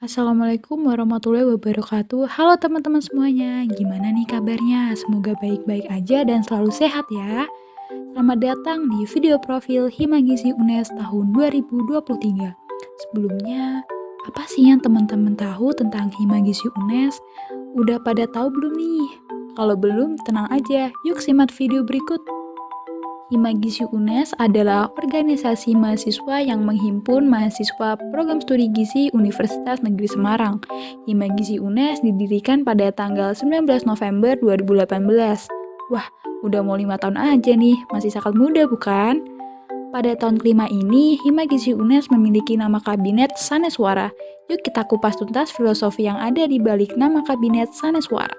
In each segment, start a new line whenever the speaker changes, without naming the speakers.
Assalamualaikum warahmatullahi wabarakatuh. Halo teman-teman semuanya, gimana nih kabarnya? Semoga baik-baik aja dan selalu sehat ya. Selamat datang di video profil Himagizi UNES tahun 2023. Sebelumnya, apa sih yang teman-teman tahu tentang Himagizi UNES? Udah pada tahu belum nih? Kalau belum, tenang aja. Yuk simak video berikut. Himagizi UNES adalah organisasi mahasiswa yang menghimpun mahasiswa program studi gizi Universitas Negeri Semarang. Himagizi UNES didirikan pada tanggal 19 November 2018. Wah, udah mau 5 tahun aja nih, masih sangat muda bukan? Pada tahun kelima ini, Himagizi UNES memiliki nama kabinet Saneswara. Yuk kita kupas tuntas filosofi yang ada di balik nama kabinet Saneswara.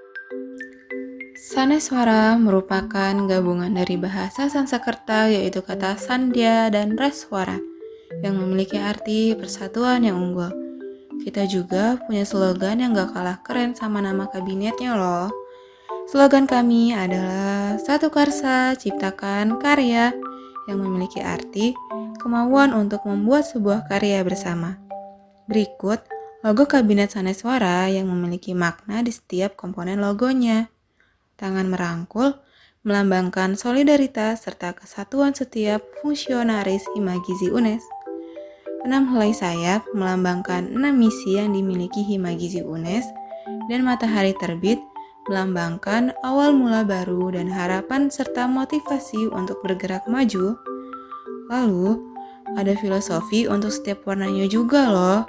Saneswara merupakan gabungan dari bahasa Sanskerta yaitu kata sandhya dan reswara yang memiliki arti persatuan yang unggul. Kita juga punya slogan yang gak kalah keren sama nama kabinetnya loh. Slogan kami adalah Satu Karsa Ciptakan Karya yang memiliki arti kemauan untuk membuat sebuah karya bersama. Berikut logo kabinet Saneswara yang memiliki makna di setiap komponen logonya. Tangan merangkul, melambangkan solidaritas serta kesatuan setiap fungsionaris Himagizi UNES. 6 helai sayap melambangkan 6 misi yang dimiliki Himagizi UNES, dan matahari terbit melambangkan awal mula baru dan harapan serta motivasi untuk bergerak maju. Lalu, ada filosofi untuk setiap warnanya juga loh.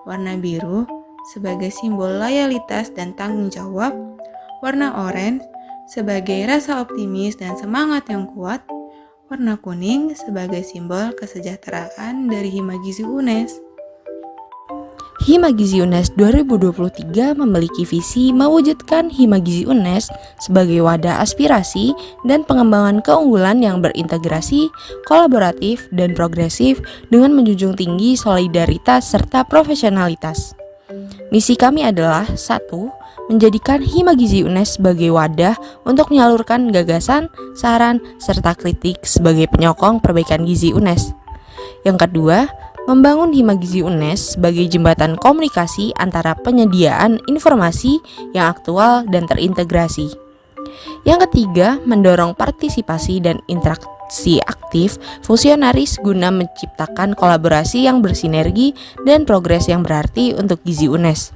Warna biru sebagai simbol loyalitas dan tanggung jawab, warna oranye sebagai rasa optimis dan semangat yang kuat, warna kuning sebagai simbol kesejahteraan dari Himagizi UNES.
Himagizi UNES 2023 memiliki visi mewujudkan Himagizi UNES sebagai wadah aspirasi dan pengembangan keunggulan yang berintegrasi, kolaboratif, dan progresif dengan menjunjung tinggi solidaritas serta profesionalitas. Misi kami adalah 1. Menjadikan Himagizi UNES sebagai wadah untuk menyalurkan gagasan, saran, serta kritik sebagai penyokong perbaikan gizi UNES. Yang kedua, membangun Himagizi UNES sebagai jembatan komunikasi antara penyediaan informasi yang aktual dan terintegrasi. Yang ketiga, mendorong partisipasi dan interaksi aktif fungsionaris guna menciptakan kolaborasi yang bersinergi dan progres yang berarti untuk gizi UNES.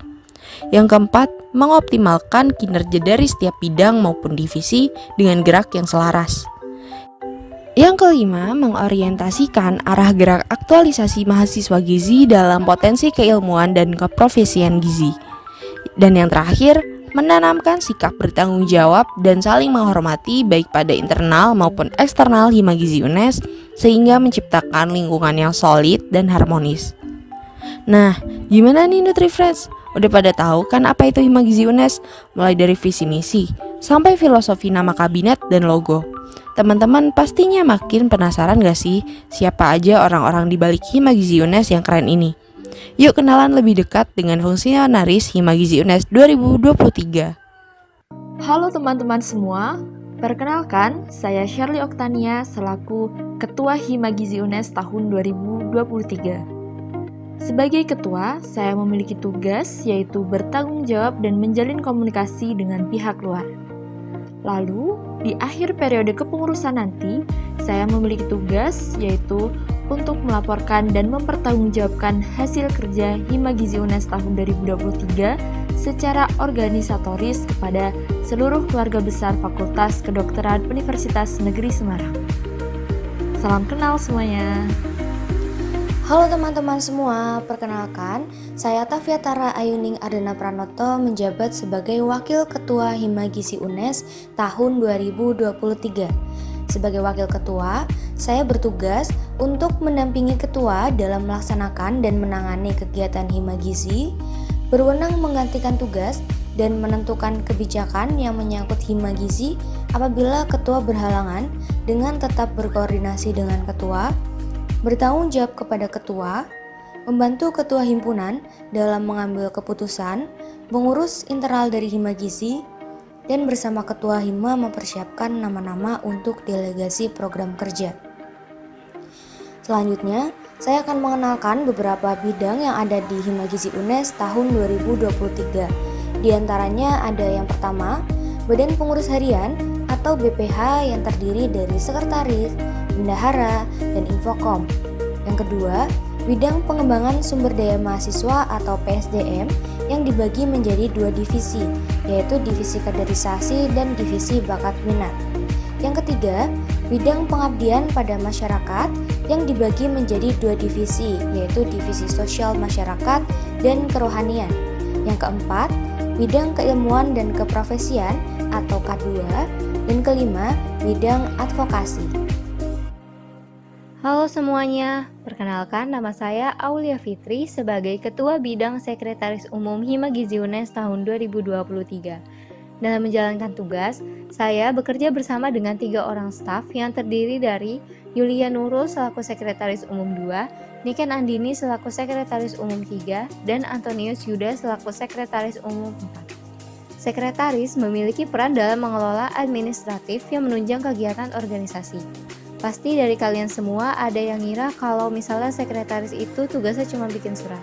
Yang keempat, mengoptimalkan kinerja dari setiap bidang maupun divisi dengan gerak yang selaras. Yang kelima, mengorientasikan arah gerak aktualisasi mahasiswa gizi dalam potensi keilmuan dan keprofesian gizi. Dan yang terakhir, menanamkan sikap bertanggung jawab dan saling menghormati baik pada internal maupun eksternal Himagizi UNES sehingga menciptakan lingkungan yang solid dan harmonis. Nah, gimana nih NutriFriends? Udah pada tahu kan apa itu Himagizi UNES? Mulai dari visi misi, sampai filosofi nama kabinet dan logo. Teman-teman pastinya makin penasaran gak sih siapa aja orang-orang di balik Himagizi UNES yang keren ini? Yuk kenalan lebih dekat dengan fungsionaris Himagizi UNES 2023.
Halo teman-teman semua, perkenalkan saya Shirley Oktania selaku Ketua Himagizi UNES tahun 2023. Sebagai ketua, saya memiliki tugas yaitu bertanggung jawab dan menjalin komunikasi dengan pihak luar. Lalu, di akhir periode kepengurusan nanti, saya memiliki tugas yaitu untuk melaporkan dan mempertanggungjawabkan hasil kerja Himagizi UNES tahun 2023 secara organisatoris kepada seluruh keluarga besar Fakultas Kedokteran Universitas Negeri Semarang. Salam kenal semuanya.
Halo teman-teman semua, perkenalkan saya Tafiatara Ayuning Ardana Pranoto menjabat sebagai Wakil Ketua Himagizi UNES tahun 2023. Sebagai Wakil Ketua, saya bertugas untuk mendampingi Ketua dalam melaksanakan dan menangani kegiatan Himagizi, berwenang menggantikan tugas dan menentukan kebijakan yang menyangkut Himagizi apabila Ketua berhalangan dengan tetap berkoordinasi dengan Ketua, bertanggung jawab kepada Ketua, membantu Ketua Himpunan dalam mengambil keputusan, mengurus internal dari Himagizi, dan bersama Ketua Hima mempersiapkan nama-nama untuk delegasi program kerja. Selanjutnya, Saya akan mengenalkan beberapa bidang yang ada di Hima Gizi UNES tahun 2023. Di antaranya ada yang pertama, Badan Pengurus Harian atau BPH yang terdiri dari sekretaris, bendahara, dan infokom. Yang kedua, bidang pengembangan sumber daya mahasiswa atau PSDM yang dibagi menjadi dua divisi, yaitu divisi kaderisasi dan divisi bakat minat. Yang ketiga, bidang pengabdian pada masyarakat yang dibagi menjadi dua divisi, yaitu divisi sosial masyarakat dan kerohanian. Yang keempat, bidang keilmuan dan keprofesian atau K2, dan kelima, bidang advokasi.
Halo semuanya, perkenalkan nama saya Aulia Fitri sebagai Ketua Bidang Sekretaris Umum Hima Gizi UNES tahun 2023. Dalam menjalankan tugas, saya bekerja bersama dengan 3 orang staf yang terdiri dari Yulia Nurul selaku Sekretaris Umum 2, Niken Andini selaku Sekretaris Umum 3, dan Antonius Yuda selaku Sekretaris Umum 4. Sekretaris memiliki peran dalam mengelola administratif yang menunjang kegiatan organisasi. Pasti dari kalian semua ada yang ngira kalau misalnya sekretaris itu tugasnya cuma bikin surat.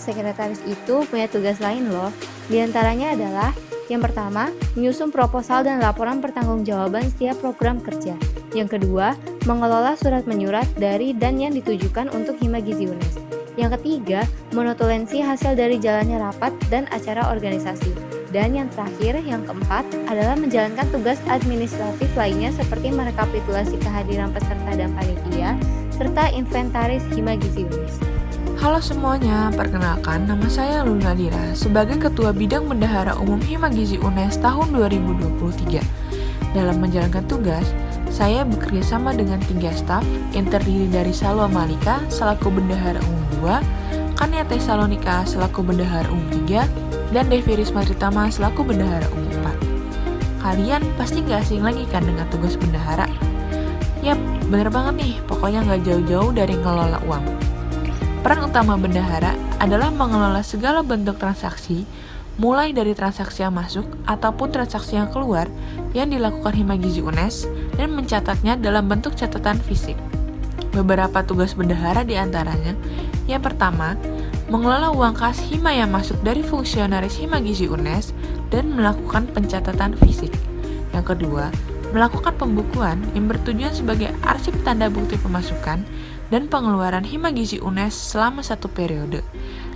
Sekretaris itu punya tugas lain loh. Di antaranya adalah yang pertama, menyusun proposal dan laporan pertanggungjawaban setiap program kerja. Yang kedua, mengelola surat menyurat dari dan yang ditujukan untuk Hima Gizi UNES. Yang ketiga, monotolensi hasil dari jalannya rapat dan acara organisasi. Dan yang terakhir, yang keempat, adalah menjalankan tugas administratif lainnya seperti merekapitulasi kehadiran peserta dan panitia, serta inventaris Hima Gizi UNES.
Halo semuanya, perkenalkan nama saya Luna Dira sebagai Ketua Bidang Bendahara Umum Hima Gizi UNES tahun 2023. Dalam menjalankan tugas, saya bekerja sama dengan 3 staf yang terdiri dari Salwa Malika selaku Bendahara Umum 2, Kania Tesalonika selaku Bendahara Umum 3, dan Devi Risma Tritama selaku Bendahara Umum 4. Kalian pasti gak asing lagi kan dengan tugas bendahara? Yap, bener banget nih, pokoknya gak jauh-jauh dari ngelola uang. Peran utama bendahara adalah mengelola segala bentuk transaksi, mulai dari transaksi yang masuk ataupun transaksi yang keluar yang dilakukan Hima Gizi UNES dan mencatatnya dalam bentuk catatan fisik. Beberapa tugas bendahara diantaranya, yang pertama, mengelola uang kas Hima yang masuk dari fungsionaris Hima Gizi UNES dan melakukan pencatatan fisik. Yang kedua, melakukan pembukuan yang bertujuan sebagai arsip tanda bukti pemasukan dan pengeluaran Hima Gizi UNES selama 1 periode.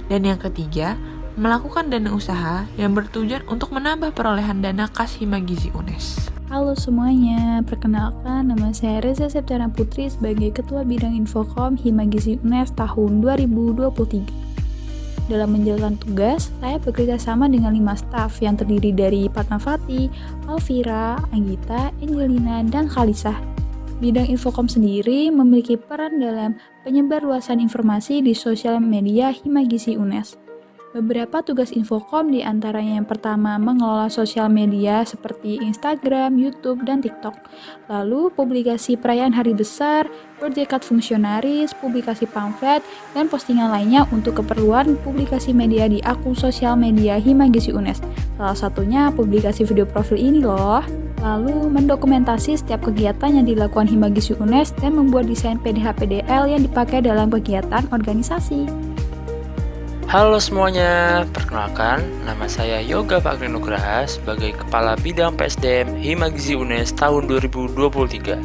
Dan yang ketiga, melakukan dana usaha yang bertujuan untuk menambah perolehan dana kas Hima Gizi UNES.
Halo semuanya, perkenalkan nama saya Reza Septiana Putri sebagai Ketua Bidang Infokom Hima Gizi UNES tahun 2023. Dalam menjalankan tugas, saya bekerja sama dengan 5 staf yang terdiri dari Fatmawati, Alvira, Anggita, Angelina, dan Khalisah. Bidang Infokom sendiri memiliki peran dalam penyebarluasan informasi di sosial media Hima Gizi UNES. Beberapa tugas Infokom diantaranya yang pertama mengelola sosial media seperti Instagram, YouTube, dan TikTok. Lalu publikasi perayaan hari besar, berdekat fungsionaris, publikasi pamflet, dan postingan lainnya untuk keperluan publikasi media di akun sosial media Hima Gizi UNES. Salah satunya publikasi video profil ini loh. Lalu mendokumentasi setiap kegiatan yang dilakukan Hima Gizi UNES dan membuat desain PDH-PDL yang dipakai dalam kegiatan organisasi.
Halo semuanya, perkenalkan nama saya Yoga Fakri Nugraha sebagai Kepala Bidang PSDM Hima Gizi UNES tahun 2023.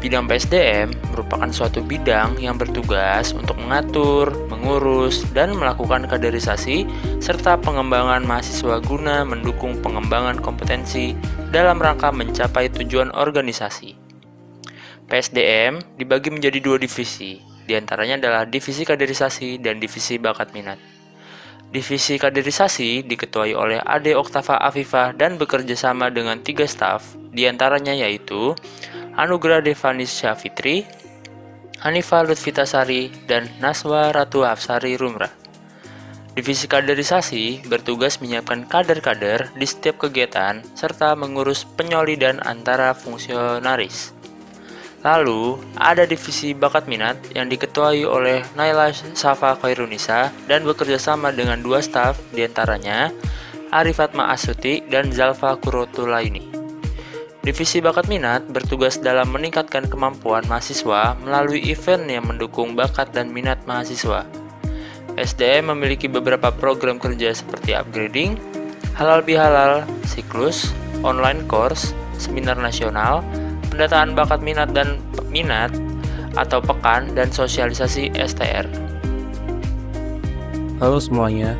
Bidang PSDM merupakan suatu bidang yang bertugas untuk mengatur, mengurus, dan melakukan kaderisasi serta pengembangan mahasiswa guna mendukung pengembangan kompetensi dalam rangka mencapai tujuan organisasi. PSDM dibagi menjadi 2 divisi. Di antaranya adalah divisi kaderisasi dan divisi bakat minat. Divisi kaderisasi diketuai oleh Ade Oktava Afifah dan bekerja sama dengan 3 staf, di antaranya yaitu Anugrah Devanisya Fitri, Hanifah Lutfitasari, dan Naswa Ratu Hafsari Rumrah. Divisi kaderisasi bertugas menyiapkan kader-kader di setiap kegiatan serta mengurus penyolidan antara fungsionaris. Lalu, ada divisi bakat minat yang diketuai oleh Naila Safa Khairunisa dan bekerja sama dengan 2 staf diantaranya Arifatma Asuti dan Zalfa Kurotulaini. Divisi bakat minat bertugas dalam meningkatkan kemampuan mahasiswa melalui event yang mendukung bakat dan minat mahasiswa. SDM memiliki beberapa program kerja seperti upgrading, halal bihalal, siklus, online course, seminar nasional, pendataan bakat minat dan minat atau pekan dan sosialisasi STR.
Halo semuanya,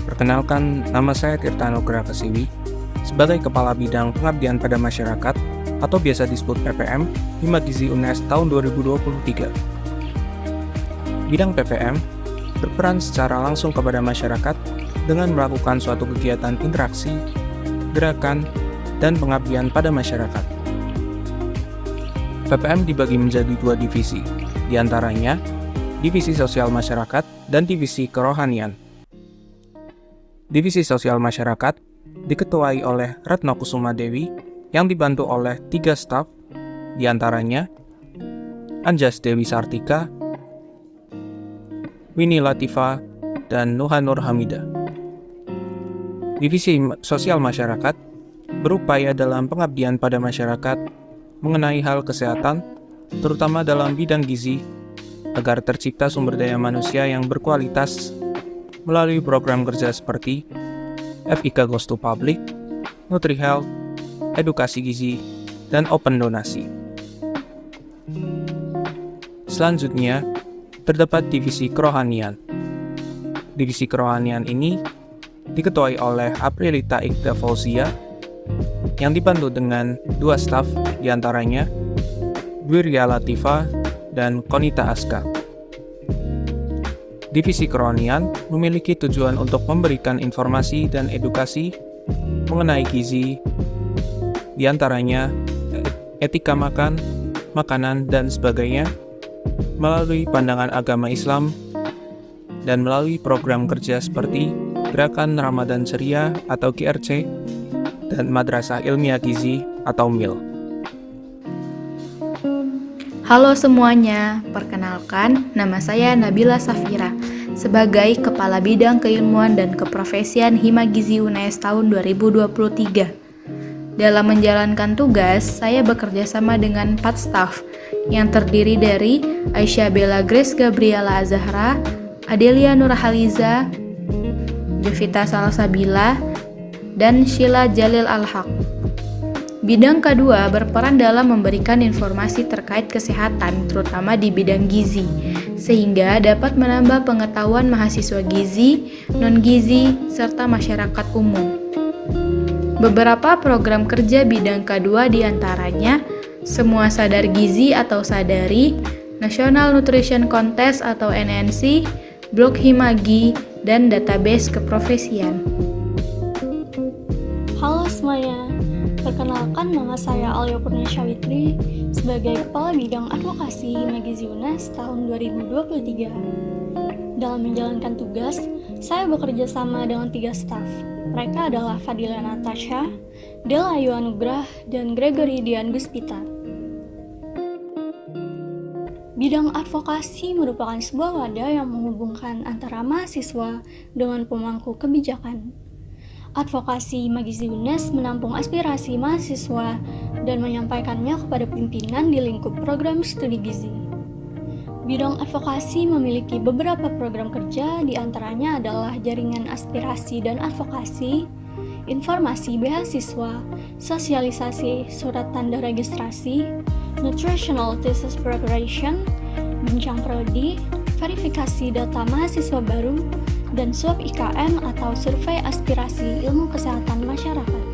perkenalkan nama saya Tirta Anugrah Kasiwi sebagai Kepala Bidang Pengabdian pada Masyarakat atau biasa disebut PPM Himagizi UNES tahun 2023. Bidang PPM berperan secara langsung kepada masyarakat dengan melakukan suatu kegiatan interaksi, gerakan, dan pengabdian pada masyarakat. PPM dibagi menjadi 2 divisi, diantaranya Divisi Sosial Masyarakat dan Divisi Kerohanian. Divisi Sosial Masyarakat diketuai oleh Retno Kusuma Dewi yang dibantu oleh 3 staf, diantaranya Anjas Dewi Sartika, Winnie Latifa, dan Nuha Nur Hamidah. Divisi Sosial Masyarakat berupaya dalam pengabdian pada masyarakat mengenai hal kesehatan, terutama dalam bidang gizi, agar tercipta sumber daya manusia yang berkualitas melalui program kerja seperti FIK Goes to Public, NutriHealth, edukasi gizi, dan open donasi. Selanjutnya, terdapat Divisi Kerohanian. Divisi Kerohanian ini diketuai oleh Aprilita Iqda Fauzia yang dibantu dengan 2 staf, diantaranya Dwirya Latifa dan Konita Aska. Divisi Kerohanian memiliki tujuan untuk memberikan informasi dan edukasi mengenai gizi, diantaranya etika makan, makanan, dan sebagainya, melalui pandangan agama Islam, dan melalui program kerja seperti Gerakan Ramadan Ceria atau GRC, dan Madrasah Ilmiah Gizi atau MIL.
Halo semuanya, perkenalkan nama saya Nabila Safira sebagai Kepala Bidang Keilmuan dan Keprofesian Himagizi UNES tahun 2023. Dalam menjalankan tugas, saya bekerja sama dengan 4 staf yang terdiri dari Aisyah Bella Grace Gabriela Azahra, Adelia Nurhaliza, Jovita Salsabila, dan Sheila Jalil Al-Haq. Bidang kedua berperan dalam memberikan informasi terkait kesehatan, terutama di bidang gizi, sehingga dapat menambah pengetahuan mahasiswa gizi, non-gizi, serta masyarakat umum. Beberapa program kerja bidang kedua diantaranya Semua Sadar Gizi atau Sadari, National Nutrition Contest atau NNC, Blog Himagi, dan database keprofesian.
Halo semuanya, perkenalkan nama saya Alia Kurniasha Witri sebagai Kepala Bidang Advokasi Himagizi UNES tahun 2023. Dalam menjalankan tugas, saya bekerja sama dengan 3 staf. Mereka adalah Fadila Natasha, Dela Ayu Anugrah, dan Gregory Dian Guspita. Bidang advokasi merupakan sebuah wadah yang menghubungkan antara mahasiswa dengan pemangku kebijakan. Advokasi Himagizi UNES menampung aspirasi mahasiswa dan menyampaikannya kepada pimpinan di lingkup program studi gizi. Bidang advokasi memiliki beberapa program kerja, diantaranya adalah jaringan aspirasi dan advokasi, informasi beasiswa, sosialisasi surat tanda registrasi, nutritional thesis preparation, bincang prodi, verifikasi data mahasiswa baru, dan SWOP IKM atau Survei Aspirasi Ilmu Kesehatan Masyarakat.